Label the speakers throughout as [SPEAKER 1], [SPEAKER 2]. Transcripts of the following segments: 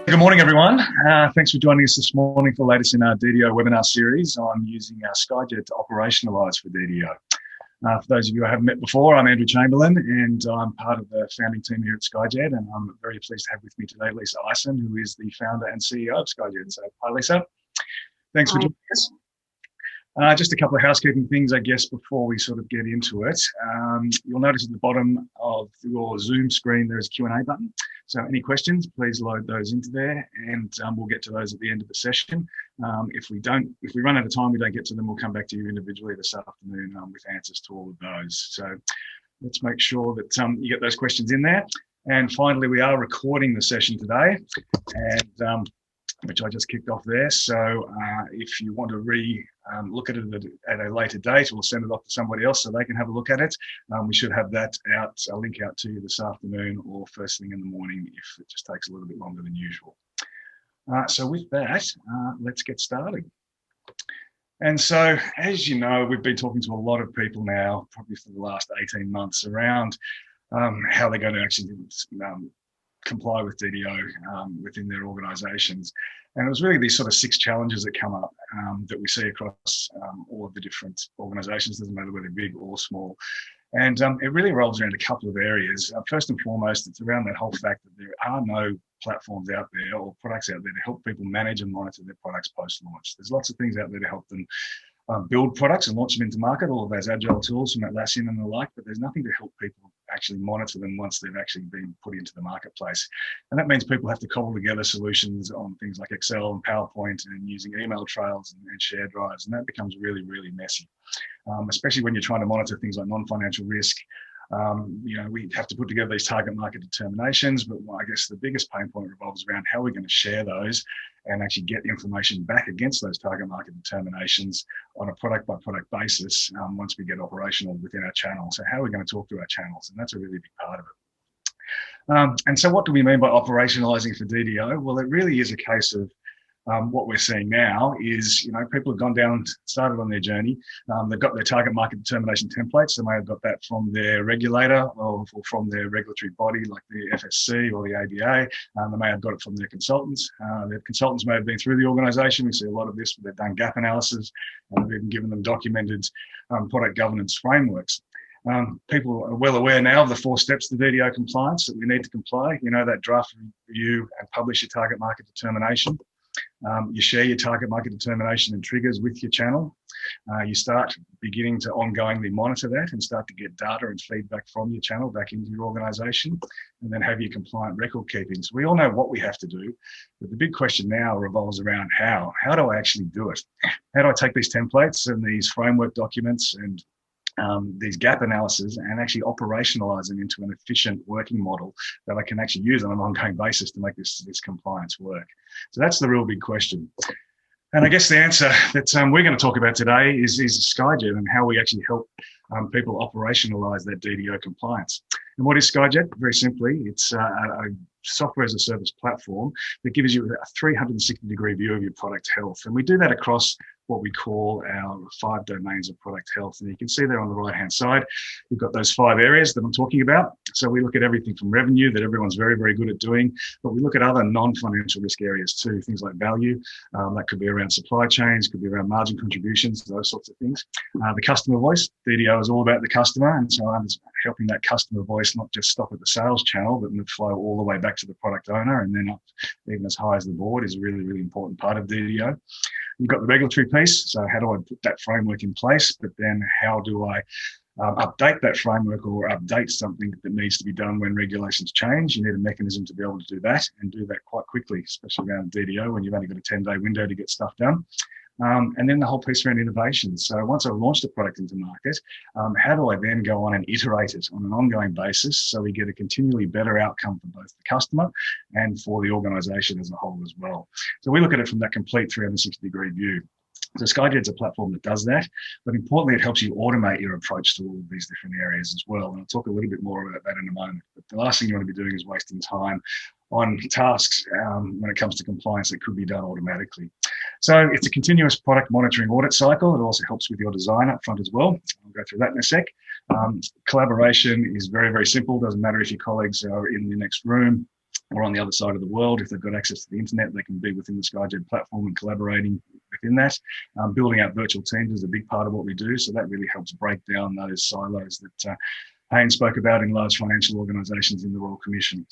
[SPEAKER 1] Good morning, everyone. Thanks for joining us this morning for the latest in our DDO webinar series on using our Skyjed to operationalise for DDO. For those of you I haven't met before, I'm Andrew Chamberlain and I'm part of the founding team here at Skyjed, and I'm very pleased to have with me today Lisa Eisen, who is the founder and CEO of Skyjed. So, hi Lisa. Thanks for joining us. Just a couple of housekeeping things, I guess, before we sort of get into it. You'll notice at the bottom of your Zoom screen, there's a Q&A button. So any questions, please load those into there and we'll get to those at the end of the session. If we run out of time, we don't get to them, we'll come back to you individually this afternoon with answers to all of those. So let's make sure that you get those questions in there. And finally, we are recording the session today, and which I just kicked off there. So if you want to look at it at a later date, we'll send it off to somebody else so they can have a look at it. We should have that out, a link out to you this afternoon or first thing in the morning if it just takes a little bit longer than usual. So with that, let's get started. And so, as you know, we've been talking to a lot of people now, probably for the last 18 months, around how they're going to actually comply with DDO within their organisations. And it was really these sort of 6 challenges that come up that we see across all of the different organisations, doesn't matter whether big or small. And it really revolves around a couple of areas. First and foremost, it's around that whole fact that there are no platforms out there or products out there to help people manage and monitor their products post-launch. There's lots of things out there to help them build products and launch them into market, all of those agile tools from Atlassian and the like, but there's nothing to help people actually monitor them once they've actually been put into the marketplace. And that means people have to cobble together solutions on things like Excel and PowerPoint and using email trails and share drives, and that becomes really, really messy, especially when you're trying to monitor things like non-financial risk. We have to put together these target market determinations, but I guess the biggest pain point revolves around how we're going to share those and actually get information back against those target market determinations on a product by product basis once we get operational within our channel. So how are we going to talk to our channels? And that's a really big part of it. And so what do we mean by operationalizing for DDO? Well, it really is a case of what we're seeing now is, people have gone down, started on their journey. They've got their target market determination templates. They may have got that from their regulator or from their regulatory body like the FSC or the ABA. They may have got it from their consultants. Their consultants may have been through the organisation. We see a lot of this, they've done gap analysis, and we've even given them documented product governance frameworks. People are well aware now of the 4 steps to DDO compliance that we need to comply. That draft, review and publish your target market determination. You share your target market determination and triggers with your channel. You start beginning to ongoingly monitor that and start to get data and feedback from your channel back into your organisation, and then have your compliant record keeping. So we all know what we have to do, but the big question now revolves around how. How do I actually do it? How do I take these templates and these framework documents and these gap analysis and actually operationalize them into an efficient working model that I can actually use on an ongoing basis to make this compliance work? So that's the real big question. And I guess the answer that we're going to talk about today is Skyjed and how we actually help people operationalize that DDO compliance. And what is Skyjed? Very simply, it's a software as a service platform that gives you a 360-degree view of your product health. And we do that across what we call our 5 domains of product health. And you can see there on the right-hand side, we've got those 5 areas that I'm talking about. So we look at everything from revenue that everyone's very, very good at doing, but we look at other non-financial risk areas too, things like value. That could be around supply chains, could be around margin contributions, those sorts of things. The customer voice, DDO is all about the customer. And so I'm helping that customer voice not just stop at the sales channel, but flow all the way back to the product owner and then up even as high as the board is a really, really important part of DDO. You've got the regulatory piece, so how do I put that framework in place, but then how do I update that framework or update something that needs to be done when regulations change? You need a mechanism to be able to do that and do that quite quickly, especially around DDO when you've only got a 10-day window to get stuff done. And then the whole piece around innovation. So once I've launched a product into market, how do I then go on and iterate it on an ongoing basis so we get a continually better outcome for both the customer and for the organisation as a whole as well? So we look at it from that complete 360-degree view. So Skyjed's a platform that does that, but importantly, it helps you automate your approach to all of these different areas as well. And I'll talk a little bit more about that in a moment. But the last thing you want to be doing is wasting time on tasks when it comes to compliance that could be done automatically. So it's a continuous product monitoring audit cycle. It also helps with your design up front as well. I'll go through that in a sec. Collaboration is very, very simple. Doesn't matter if your colleagues are in the next room or on the other side of the world. If they've got access to the internet, they can be within the Skyjed platform and collaborating within that. Building out virtual teams is a big part of what we do, so that really helps break down those silos that Hayne spoke about in large financial organisations in the Royal Commission.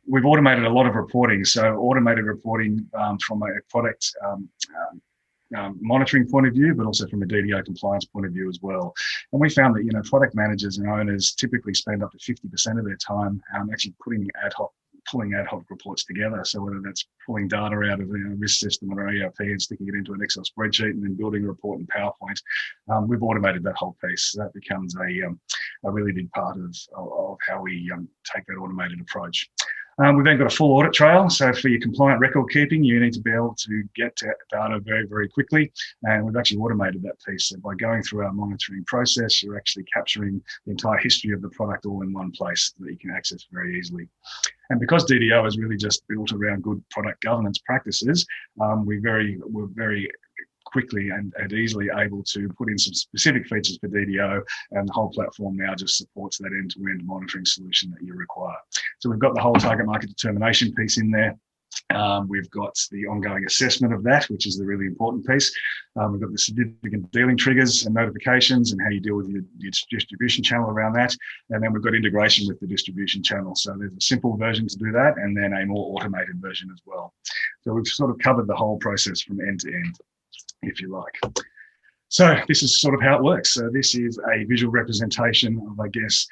[SPEAKER 1] We've automated a lot of reporting, so automated reporting from a product monitoring point of view, but also from a DDO compliance point of view as well. And we found that, product managers and owners typically spend up to 50% of their time actually pulling ad hoc reports together. So whether that's pulling data out of a risk system or ERP and sticking it into an Excel spreadsheet and then building a report in PowerPoint, we've automated that whole piece. So that becomes a really big part of how we take that automated approach. We've then got a full audit trail. So for your compliant record keeping, you need to be able to get data very, very quickly. And we've actually automated that piece. So by going through our monitoring process, you're actually capturing the entire history of the product all in one place that you can access very easily. And because DDO is really just built around good product governance practices, we're very quickly and easily able to put in some specific features for DDO, and the whole platform now just supports that end-to-end monitoring solution that you require. So we've got the whole target market determination piece in there. We've got the ongoing assessment of that, which is the really important piece. We've got the significant dealing triggers and notifications and how you deal with your distribution channel around that. And then we've got integration with the distribution channel. So there's a simple version to do that, and then a more automated version as well. So we've sort of covered the whole process from end to end, if you like. So this is sort of how it works. So this is a visual representation of, I guess,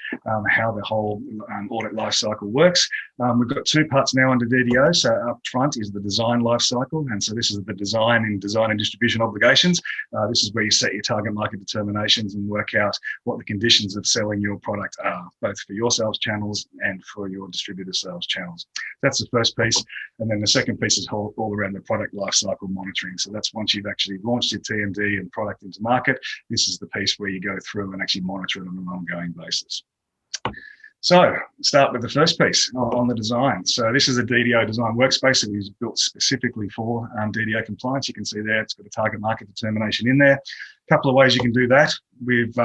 [SPEAKER 1] how the whole audit life cycle works. We've got two parts now under DDO. So up front is the design life cycle. And so this is the design and distribution obligations. This is where you set your target market determinations and work out what the conditions of selling your product are, both for your sales channels and for your distributor sales channels. That's the first piece. And then the second piece is all around the product life cycle monitoring. So that's once you've actually launched your TMD and product into market, this is the piece where you go through and actually monitor it on an ongoing basis. So start with the first piece on the design. So this is a DDO design workspace that we've built specifically for DDO compliance. You can see there it's got a target market determination in there. A couple of ways you can do that. We've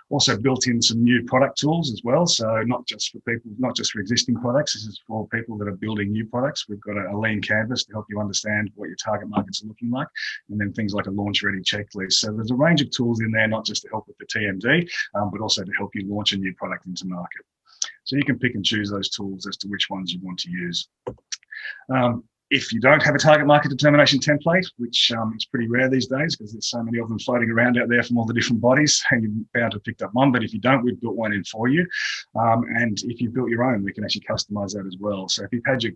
[SPEAKER 1] also built in some new product tools as well. So not just for people, not just for existing products. This is for people that are building new products. We've got a lean canvas to help you understand what your target markets are looking like, and then things like a launch ready checklist. So there's a range of tools in there, not just to help with the TMD, but also to help you launch a new product into market. So you can pick and choose those tools as to which ones you want to use. If you don't have a target market determination template, which is pretty rare these days because there's so many of them floating around out there from all the different bodies, and you're bound to have picked up one. But if you don't, we've built one in for you. And if you've built your own, we can actually customize that as well. So if you've had your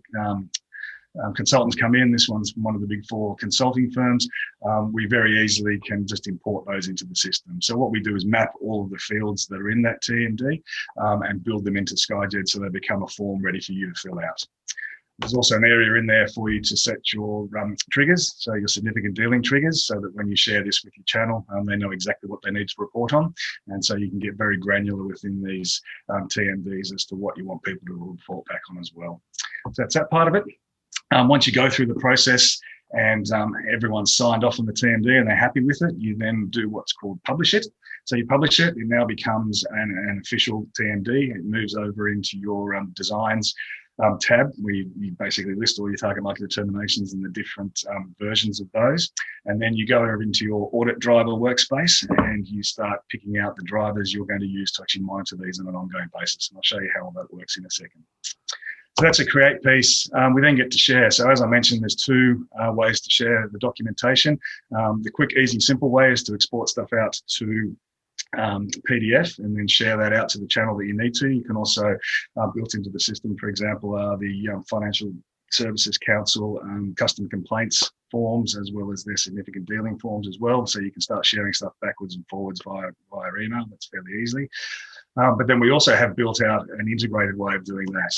[SPEAKER 1] consultants come in, this one's from one of the big four consulting firms, we very easily can just import those into the system. So what we do is map all of the fields that are in that TMD and build them into Skyjed so they become a form ready for you to fill out. There's also an area in there for you to set your triggers, so your significant dealing triggers, so that when you share this with your channel, they know exactly what they need to report on. And so you can get very granular within these TMDs as to what you want people to report back on as well. So that's that part of it. Once you go through the process and everyone's signed off on the TMD and they're happy with it, you then do what's called publish it. So you publish it, it now becomes an official TMD. It moves over into your designs tab, where you basically list all your target market determinations and the different versions of those. And then you go over into your audit driver workspace and you start picking out the drivers you're going to use to actually monitor these on an ongoing basis. And I'll show you how all that works in a second. So that's a create piece. We then get to share. So as I mentioned, there's two ways to share the documentation. The quick, easy, simple way is to export stuff out to PDF and then share that out to the channel that you need to. You can also, built into the system, for example, the Financial Services Council custom complaints forms, as well as their significant dealing forms as well. So you can start sharing stuff backwards and forwards via email. That's fairly easily. But then we also have built out an integrated way of doing that.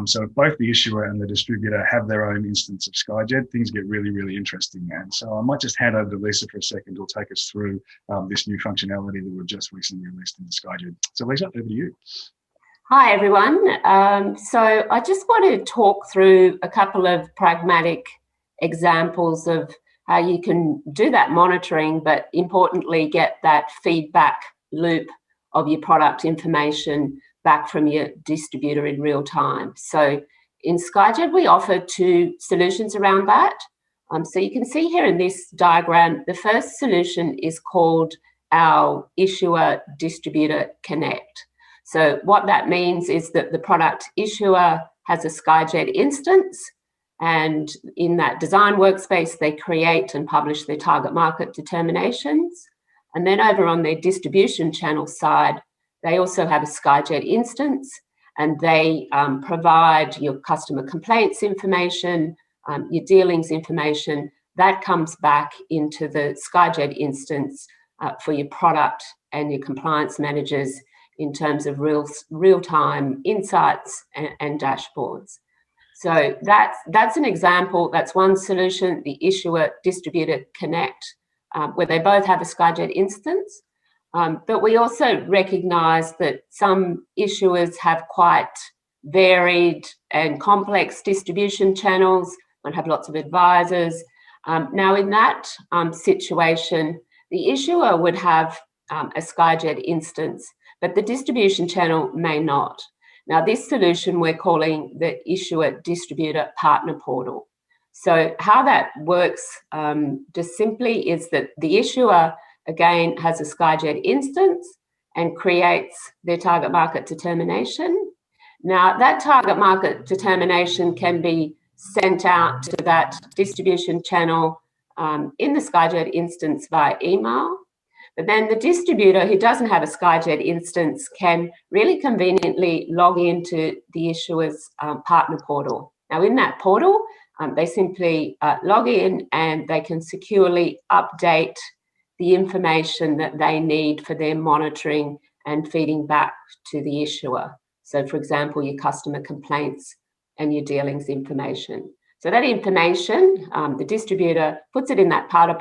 [SPEAKER 1] So if both the issuer and the distributor have their own instance of Skyjed, things get really, really interesting. And so I might just hand over to Lisa for a second, who'll take us through this new functionality that we've just recently released into Skyjed. So Lisa, over to you.
[SPEAKER 2] Hi, everyone. So I just want to talk through a couple of pragmatic examples of how you can do that monitoring, but importantly, get that feedback loop of your product information back from your distributor in real time. So in Skyjed, we offer two solutions around that. So you can see here in this diagram, the first solution is called our Issuer Distributor Connect. So what that means is that the product issuer has a Skyjed instance, and in that design workspace, they create and publish their target market determinations. And then over on their distribution channel side, they also have a Skyjed instance, and they provide your customer complaints information, your dealings information. That comes back into the Skyjed instance for your product and your compliance managers in terms of real-time insights and dashboards. So that's an example. That's one solution, the Issuer Distributor Connect, where they both have a Skyjed instance. But we also recognise that some issuers have quite varied and complex distribution channels and have lots of advisors. Now, in that situation, the issuer would have a Skyjed instance, but the distribution channel may not. Now, this solution we're calling the Issuer Distributor Partner Portal. So how that works just simply is that the issuer, again, has a Skyjed instance and creates their target market determination. Now, that target market determination can be sent out to that distribution channel in the Skyjed instance via email. But then the distributor who doesn't have a Skyjed instance can really conveniently log into the issuer's partner portal. Now, in that portal, they simply log in and they can securely update the information that they need for their monitoring and feeding back to the issuer. So, for example, your customer complaints and your dealings information. So that information, the distributor puts it in that partner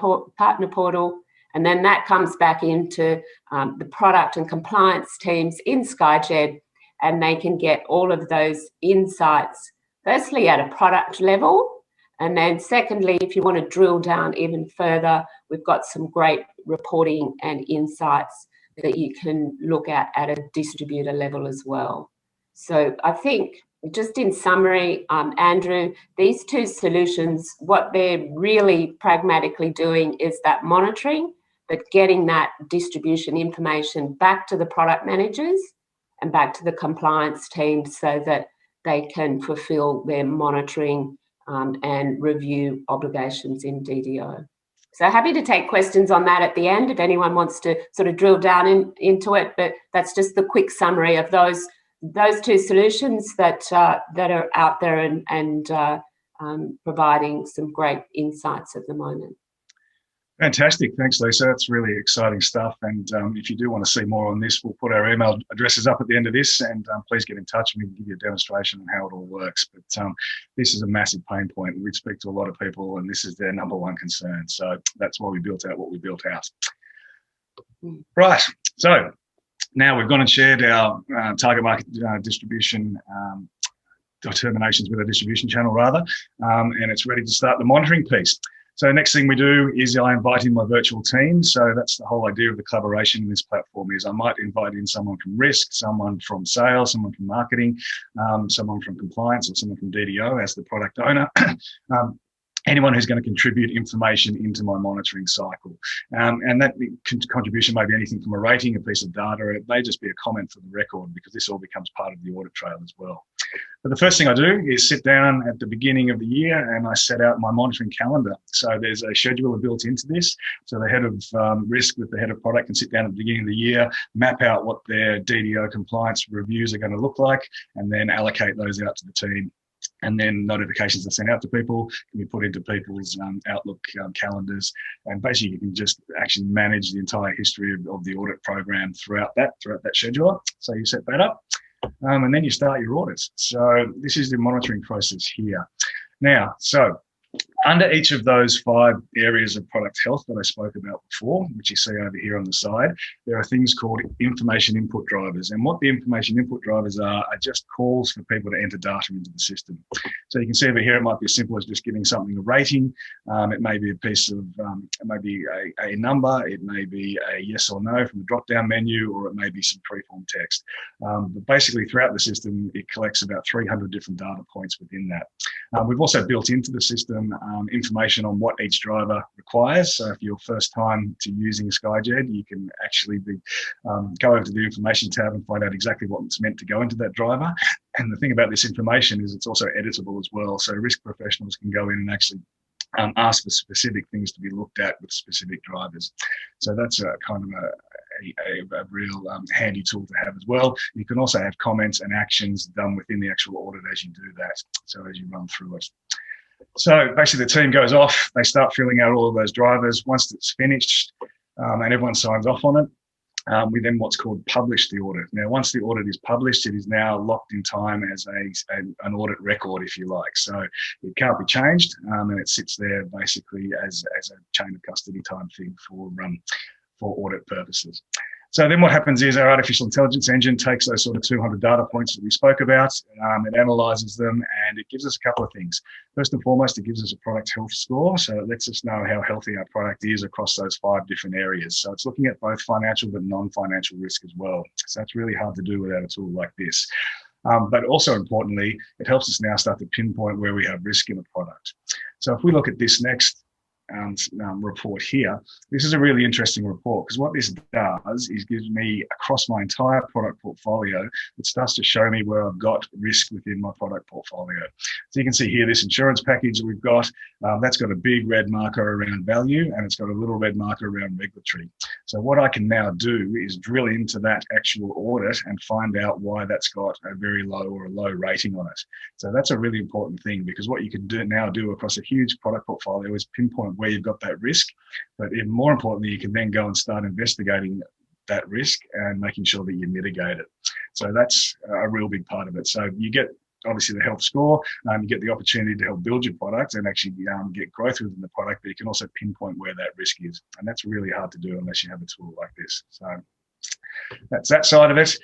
[SPEAKER 2] portal, and then that comes back into the product and compliance teams in Skyjed, and they can get all of those insights, firstly at a product level, and then secondly, if you want to drill down even further, we've got some great reporting and insights that you can look at a distributor level as well. So I think, just in summary, Andrew, these two solutions, what they're really pragmatically doing is that monitoring, but getting that distribution information back to the product managers and back to the compliance team so that they can fulfill their monitoring and review obligations in DDO. So happy to take questions on that at the end if anyone wants to sort of drill down into it, but that's just the quick summary of those two solutions that are out there and providing some great insights at the moment.
[SPEAKER 1] Fantastic. Thanks, Lisa. That's really exciting stuff. And if you do want to see more on this, we'll put our email addresses up at the end of this, and please get in touch and we can give you a demonstration on how it all works. But this is a massive pain point. We speak to a lot of people and this is their number one concern. So that's why we built out what we built out. Right. So now we've gone and shared our target market distribution determinations with a distribution channel rather, and it's ready to start the monitoring piece. So next thing we do is I invite in my virtual team. So that's the whole idea of the collaboration in this platform is I might invite in someone from risk, someone from sales, someone from marketing, someone from compliance, or someone from DDO as the product owner. Anyone who's going to contribute information into my monitoring cycle. And that contribution may be anything from a rating, a piece of data, it may just be a comment for the record because this all becomes part of the audit trail as well. But the first thing I do is sit down at the beginning of the year and I set out my monitoring calendar. So there's a scheduler built into this. So the head of risk with the head of product can sit down at the beginning of the year, map out what their DDO compliance reviews are going to look like, and then allocate those out to the team. And then notifications are sent out to people, can be put into people's Outlook calendars. And basically you can just actually manage the entire history of the audit program throughout that scheduler. So you set that up and then you start your audits. So this is the monitoring process here. Now, so Under each of those 5 areas of product health that I spoke about before, which you see over here on the side, there are things called information input drivers. And what the information input drivers are just calls for people to enter data into the system. So you can see over here, it might be as simple as just giving something a rating. It may be a piece of, it may be a number, it may be a yes or no from the drop-down menu, or it may be some free-form text. But basically throughout the system, it collects about 300 different data points within that. We've also built into the system information on what each driver requires. So if you're first time to using Skyjed, you can actually go over to the information tab and find out exactly what's meant to go into that driver. And the thing about this information is it's also editable as well. So risk professionals can go in and actually ask for specific things to be looked at with specific drivers. So that's a kind of a real handy tool to have as well. You can also have comments and actions done within the actual audit as you do that, so as you run through it. So basically the team goes off, they start filling out all of those drivers. Once it's finished and everyone signs off on it, we then what's called publish the audit. Now, once the audit is published, it is now locked in time as an audit record, if you like. So it can't be changed, and it sits there basically as a chain of custody type thing for audit purposes. So then what happens is our artificial intelligence engine takes those sort of 200 data points that we spoke about, it analyzes them, and it gives us a couple of things. First and foremost, it gives us a product health score. So it lets us know how healthy our product is across those 5 different areas. So it's looking at both financial but non-financial risk as well. So that's really hard to do without a tool like this. But also importantly, it helps us now start to pinpoint where we have risk in a product. So if we look at this next report here, this is a really interesting report, because what this does is gives me across my entire product portfolio, it starts to show me where I've got risk within my product portfolio. So you can see here this insurance package that we've got, that's got a big red marker around value, and it's got a little red marker around regulatory. So what I can now do is drill into that actual audit and find out why that's got a very low or a low rating on it. So that's a really important thing, because what you can now do across a huge product portfolio is pinpoint where you've got that risk, but even more importantly, you can then go and start investigating that risk and making sure that you mitigate it. So that's a real big part of it. So you get obviously the health score, you get the opportunity to help build your product and actually get growth within the product, but you can also pinpoint where that risk is. And that's really hard to do unless you have a tool like this. So that's that side of it.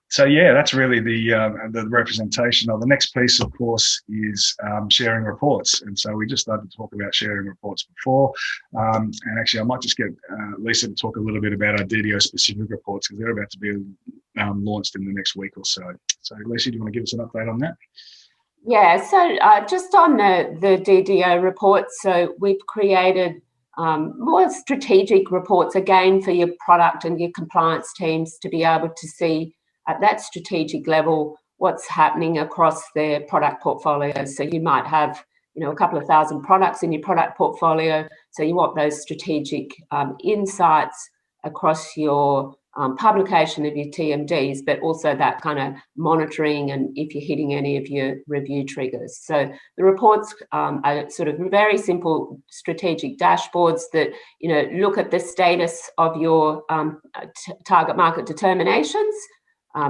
[SPEAKER 1] So yeah, that's really the representation of the next piece, of course, is sharing reports. And so we just started to talk about sharing reports before. And actually, I might just get Lisa to talk a little bit about our DDO specific reports, because they're about to be launched in the next week or so. So Lisa, do you want to give us an update on that?
[SPEAKER 2] Yeah, so just on the DDO reports, so we've created more strategic reports, again, for your product and your compliance teams to be able to see at that strategic level what's happening across their product portfolio. So you might have, a couple of thousand products in your product portfolio. So you want those strategic insights across your publication of your TMDs, but also that kind of monitoring and if you're hitting any of your review triggers. So the reports are sort of very simple strategic dashboards that, look at the status of your target market determinations,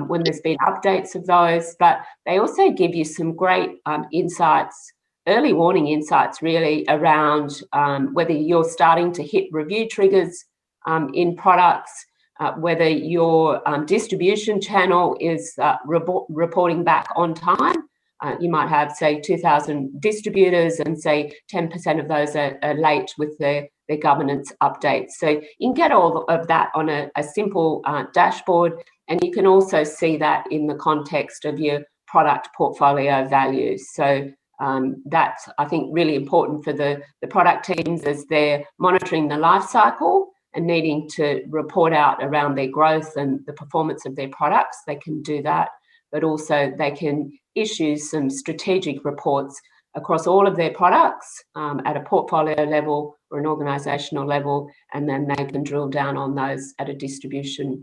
[SPEAKER 2] when there's been updates of those, but they also give you some great insights, early warning insights really, around whether you're starting to hit review triggers in products, whether your distribution channel is reporting back on time. You might have, say, 2,000 distributors and say 10% of those are late with their governance updates. So you can get all of that on a simple dashboard, and you can also see that in the context of your product portfolio values. So that's, I think, really important for the product teams as they're monitoring the life cycle and needing to report out around their growth and the performance of their products. They can do that, but also they can issue some strategic reports across all of their products at a portfolio level or an organisational level, and then they can drill down on those at a distribution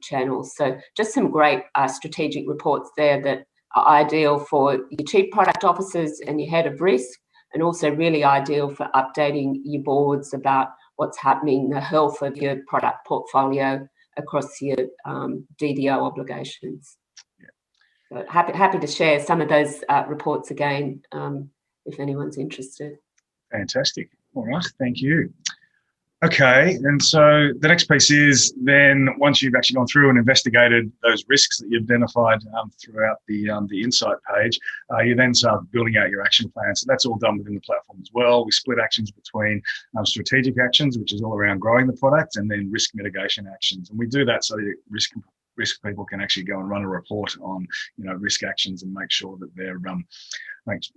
[SPEAKER 2] channel. So just some great strategic reports there that are ideal for your chief product officers and your head of risk, and also really ideal for updating your boards about what's happening, the health of your product portfolio across your DDO obligations. So happy to share some of those reports again if anyone's interested.
[SPEAKER 1] Fantastic. All right, thank you. Okay, and so the next piece is then once you've actually gone through and investigated those risks that you've identified throughout the insight page, you then start building out your action plan. So that's all done within the platform as well. We split actions between strategic actions, which is all around growing the product, and then risk mitigation actions. And we do that so that risk people can actually go and run a report on, you know, risk actions and make sure that they're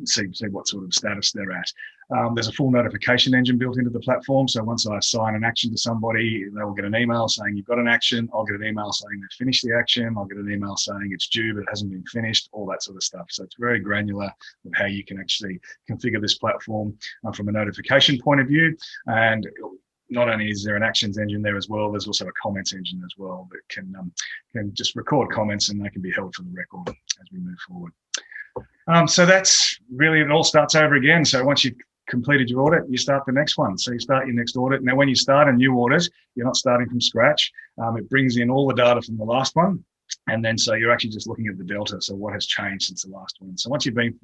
[SPEAKER 1] see what sort of status they're at. There's a full notification engine built into the platform. So once I assign an action to somebody, they will get an email saying you've got an action. I'll get an email saying they've finished the action. I'll get an email saying it's due but it hasn't been finished, all that sort of stuff. So it's very granular with how you can actually configure this platform from a notification point of view. And not only is there an actions engine there as well, there's also a comments engine as well that can just record comments, and they can be held for the record as we move forward. So that's really, it all starts over again. So once you've completed your audit, you start the next one. So you start your next audit. Now, when you start a new audit, you're not starting from scratch. It brings in all the data from the last one. And then so you're actually just looking at the delta. So what has changed since the last one? So once you've been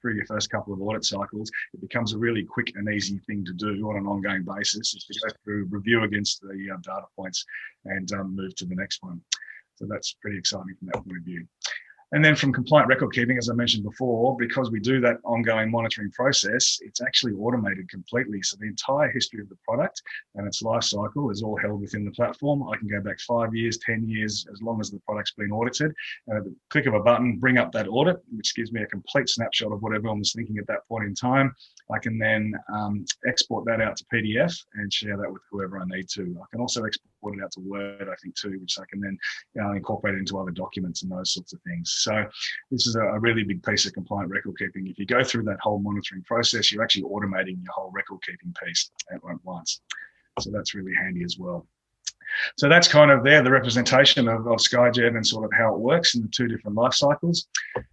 [SPEAKER 1] through your first couple of audit cycles, it becomes a really quick and easy thing to do on an ongoing basis, is to go through, review against the data points, and move to the next one. So that's pretty exciting from that point of view. And then from compliant record keeping, as I mentioned before, because we do that ongoing monitoring process, it's actually automated completely. So the entire history of the product and its life cycle is all held within the platform. I can go back 5 years, 10 years, as long as the product's been audited. And at the click of a button, bring up that audit, which gives me a complete snapshot of what everyone was thinking at that point in time. I can then export that out to PDF and share that with whoever I need to. I can also export it out to Word, I think, too, which I can then incorporate into other documents and those sorts of things. So this is a really big piece of compliant record keeping. If you go through that whole monitoring process, you're actually automating your whole record keeping piece at once. So that's really handy as well. So that's kind of the representation of Skyjed and sort of how it works in the two different life cycles.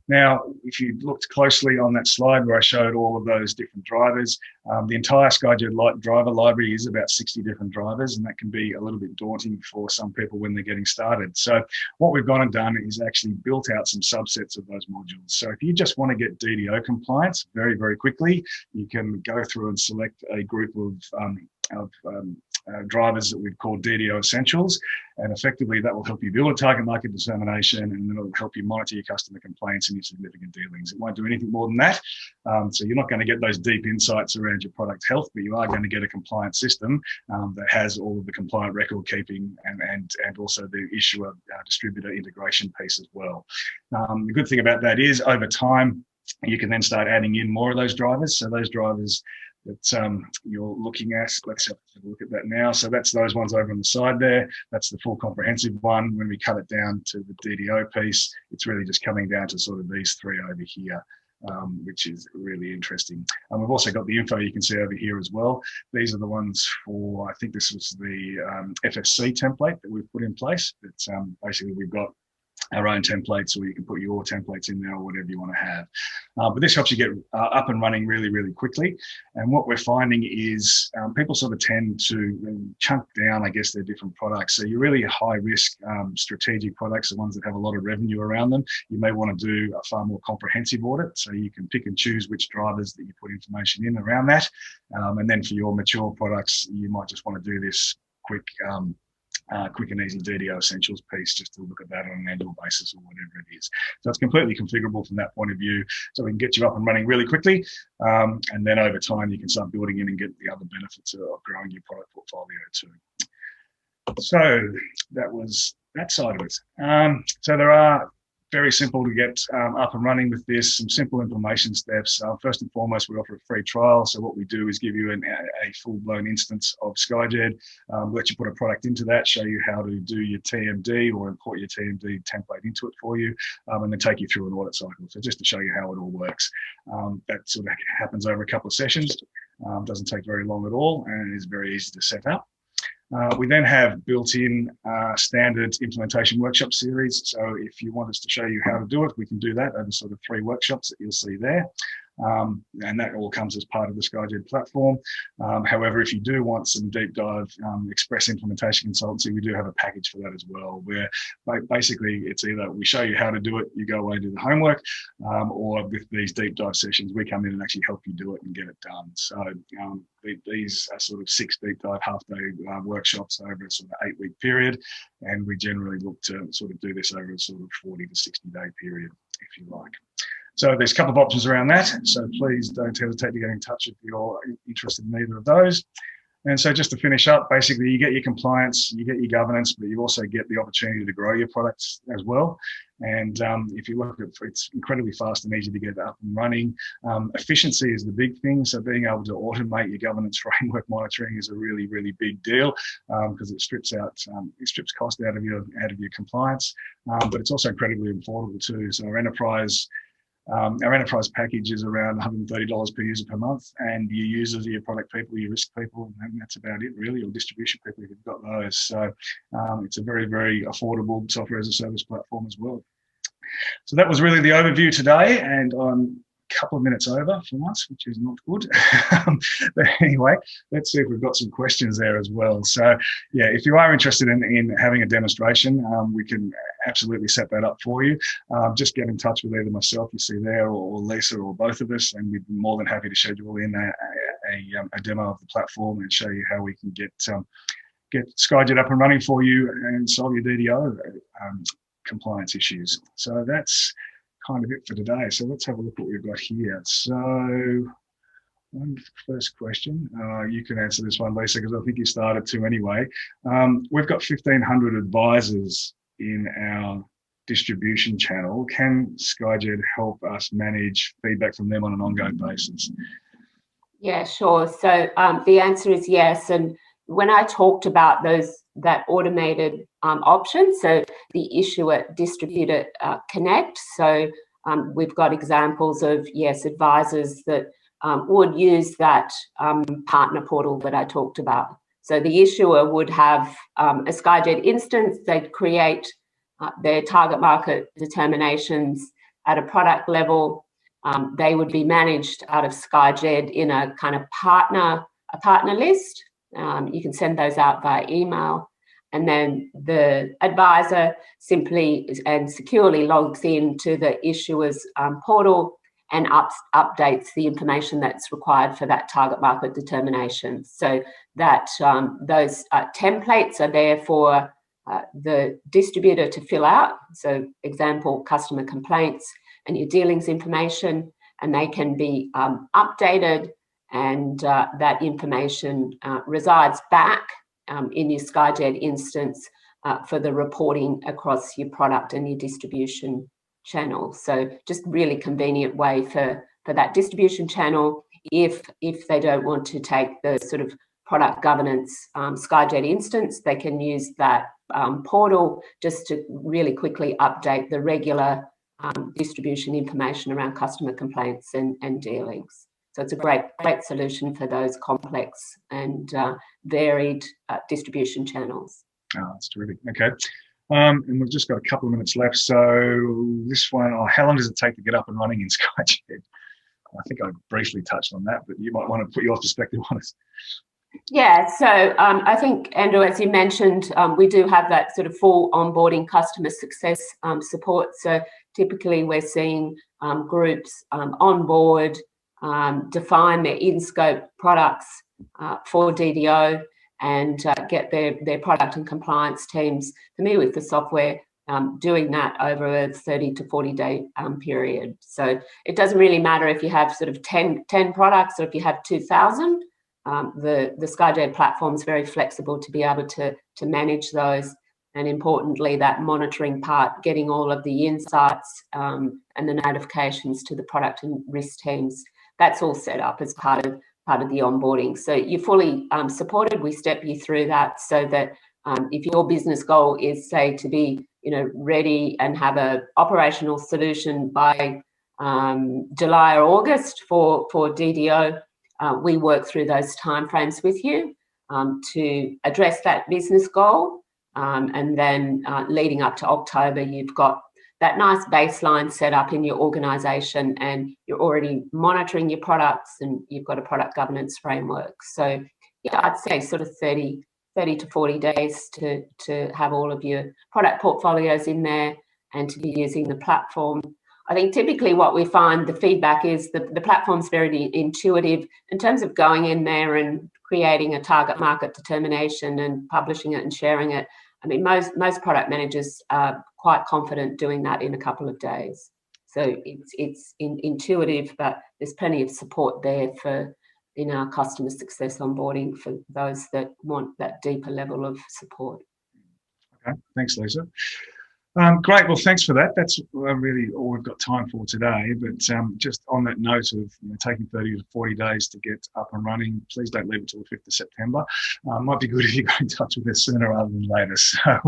[SPEAKER 1] Now, if you looked closely on that slide where I showed all of those different drivers, the entire Skyjed driver library is about 60 different drivers, and that can be a little bit daunting for some people when they're getting started. So what we've gone and done is actually built out some subsets of those modules. So if you just want to get DDO compliance very, very quickly, you can go through and select a group of drivers that we've called DDO Essentials, and effectively that will help you build a target market determination, and then it'll help you monitor your customer complaints and your significant dealings. It won't do anything more than that. So you're not going to get those deep insights around your product health, but you are going to get a compliance system that has all of the compliant record keeping and also the issuer distributor integration piece as well. The good thing about that is over time, you can then start adding in more of those drivers. So those drivers that you're looking at, let's have a look at that now. So that's those ones over on the side there. That's the full comprehensive one. When we cut it down to the DDO piece, it's really just coming down to sort of these three over here, which is really interesting. And we've also got the info you can see over here as well. These are the ones for, I think this was the FSC template that we've put in place. It's basically we've got our own templates, or you can put your templates in there or whatever you want to have. But this helps you get up and running really, really quickly. And what we're finding is people sort of tend to chunk down, I guess, their different products. So you're really high risk strategic products, the ones that have a lot of revenue around them. You may want to do a far more comprehensive audit. So you can pick and choose which drivers that you put information in around that. And then for your mature products, you might just want to do this quick and easy DDO Essentials piece, just to look at that on an annual basis or whatever it is. So it's completely configurable from that point of view, so we can get you up and running really quickly. And then over time, you can start building in and get the other benefits of growing your product portfolio too. So that was that side of it. So there are very simple to get up and running with this, some simple implementation steps. First and foremost, we offer a free trial. So what we do is give you a full-blown instance of Skyjed, let you put a product into that, show you how to do your TMD or import your TMD template into it for you, and then take you through an audit cycle. So just to show you how it all works. That sort of happens over a couple of sessions. Doesn't take very long at all, and it is very easy to set up. We then have built-in standard implementation workshop series. So if you want us to show you how to do it, we can do that over sort of 3 workshops that you'll see there. and that all comes as part of the Skyjed platform. However, if you do want some deep dive express implementation consultancy, we do have a package for that as well, where basically it's either we show you how to do it, you go away and do the homework, or with these deep dive sessions, we come in and actually help you do it and get it done. So these are sort of 6 deep dive half-day workshops over a sort of 8-week period, and we generally look to sort of do this over a sort of 40 to 60-day period, if you like. So there's a couple of options around that. So please don't hesitate to get in touch if you're interested in either of those. And so just to finish up, basically you get your compliance, you get your governance, but you also get the opportunity to grow your products as well. And if you look at it, it's incredibly fast and easy to get up and running. Efficiency is the big thing. So being able to automate your governance framework monitoring is a really, really big deal, because it strips cost out of your compliance. But it's also incredibly affordable too. So our enterprise package is around $130 per user per month, and your users are your product people, your risk people, and that's about it really, or distribution people if you've got those. So it's a very, very affordable software as a service platform as well. So that was really the overview today, and I'm a couple of minutes over for once, which is not good. But anyway, let's see if we've got some questions there as well. So yeah, if you are interested in having a demonstration, we can absolutely set that up for you. Just get in touch with either myself, you see there, or Lisa, or both of us, and we'd be more than happy to schedule in a demo of the platform and show you how we can get Skyjed up and running for you and solve your DDO compliance issues. So that's kind of it for today. So let's have a look what we've got here. So first question, you can answer this one, Lisa, because I think you started to anyway. We've got 1,500 advisors in our distribution channel. Can Skyjed help us manage feedback from them on an ongoing basis?
[SPEAKER 2] Yeah, sure. So the answer is yes. And when I talked about that automated option, so the issuer distributor connect, so we've got examples of, yes, advisors that would use that partner portal that I talked about. So the issuer would have a Skyjed instance, they'd create their target market determinations at a product level. They would be managed out of Skyjed in a kind of partner list. You can send those out via email, and then the advisor simply and securely logs into the issuer's portal and updates the information that's required for that target market determination. So that those templates are there for the distributor to fill out. So example, customer complaints and your dealings information, and they can be updated, and that information resides back in your Skyjed instance for the reporting across your product and your distribution channel. So just really convenient way for that distribution channel if they don't want to take the sort of product governance Skyjed instance, they can use that portal just to really quickly update the regular distribution information around customer complaints and dealings. So it's a great solution for those complex and varied distribution channels.
[SPEAKER 1] Oh, that's terrific. Okay. And we've just got a couple of minutes left. So this one, how long does it take to get up and running in Skyjed? I think I briefly touched on that, but you might want to put your perspective on it.
[SPEAKER 2] Yeah, so I think, Andrew, as you mentioned, we do have that sort of full onboarding customer success support. So typically we're seeing groups onboard, define their in-scope products for DDO, and get their product and compliance teams familiar with the software, doing that over a 30 to 40 day period. So it doesn't really matter if you have sort of 10 products or if you have 2,000. The Skyjed platform is very flexible to be able to manage those, and importantly, that monitoring part, getting all of the insights and the notifications to the product and risk teams. That's all set up as part of the onboarding. So you're fully supported. We step you through that so that if your business goal is, say, to be ready and have a operational solution by July or August for DDO. We work through those timeframes with you to address that business goal. And then leading up to October, you've got that nice baseline set up in your organization, and you're already monitoring your products and you've got a product governance framework. So yeah, I'd say sort of 30 to 40 days to have all of your product portfolios in there and to be using the platform. I think typically what we find, the feedback is the platform's very intuitive in terms of going in there and creating a target market determination and publishing it and sharing it. I mean, most product managers are quite confident doing that in a couple of days. So it's intuitive, but there's plenty of support there for in our customer success onboarding for those that want that deeper level of support.
[SPEAKER 1] Okay, thanks, Lisa. Great. Well, thanks for that. That's really all we've got time for today. But just on that note of taking 30 to 40 days to get up and running, please don't leave it till the 5th of September. Might be good if you go in touch with us sooner rather than later. So,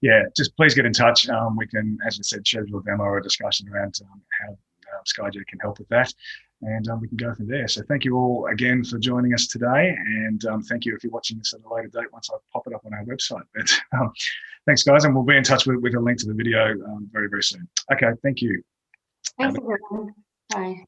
[SPEAKER 1] yeah, just please get in touch. We can, as I said, schedule a demo or a discussion around how Skyjed can help with that. And we can go from there. So thank you all again for joining us today. And thank you if you're watching this at a later date once I pop it up on our website. But thanks, guys. And we'll be in touch with a link to the video very, very soon. Okay, thank you.
[SPEAKER 2] Thanks, everyone. Bye.